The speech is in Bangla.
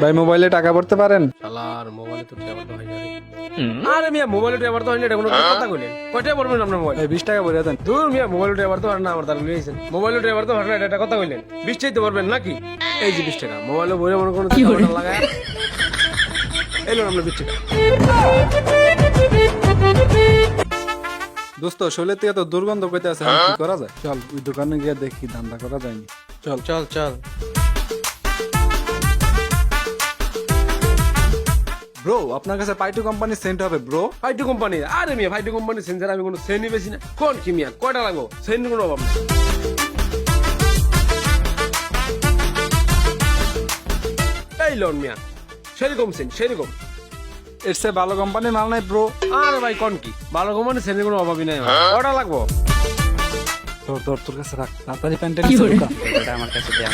ভাই মোবাইলে টাকা ভরতে পারেন? শালার মোবাইলে তো টেবার তো হয় না রে। আরে মিয়া মোবাইলে টেবার তো হয় না, এটা কোনো কথা কইলেন? কয়টা পড়বেন আপনার মোবাইল? ভাই 20 টাকা ভরে দেন। দূর মিয়া, মোবাইলে টেবার তো হয় না, আমার দ্বারা নিয়েছেন। মোবাইলে টেবার তো হয় না, এটা একটা কথা কইলেন? 20 চাইতে পারবেন নাকি? এই যে 20 টাকা মোবাইলে বইরে মনে কোনো টাকা লাগায়। এই লোন আপনার 20 টাকা। দোস্ত শৈলের থেকে তো দুর্গন্ধ কইতে আছে, কি করা যায়? চল ওই দোকানে গিয়ে দেখি ধান্দা করা যায়নি। চল চল চল। ব্রো, আপনার কাছে পাইটু কোম্পানির সেন্ট হবে ব্রো? ফাইটু কোম্পানি? আরে মিয়া ফাইটু কোম্পানি সেন্সার আমি কোনো সেনই বেশি না। কোন কি মিয়া, কয়টা লাগবো? সেন কোনো অভাব না। এই লোন মিয়া, সেরকম সেন সেরকম। এর চেয়ে ভালো কোম্পানির মাল নাই ব্রো? আরে ভাই কোন কি, ভালো কোম্পানি সেনের কোনো অভাবই নাই। কয়টা লাগবো? তোর কাছে রাখ, তাড়াতাড়ি প্যান্টের কি করে? আমার কাছে দে।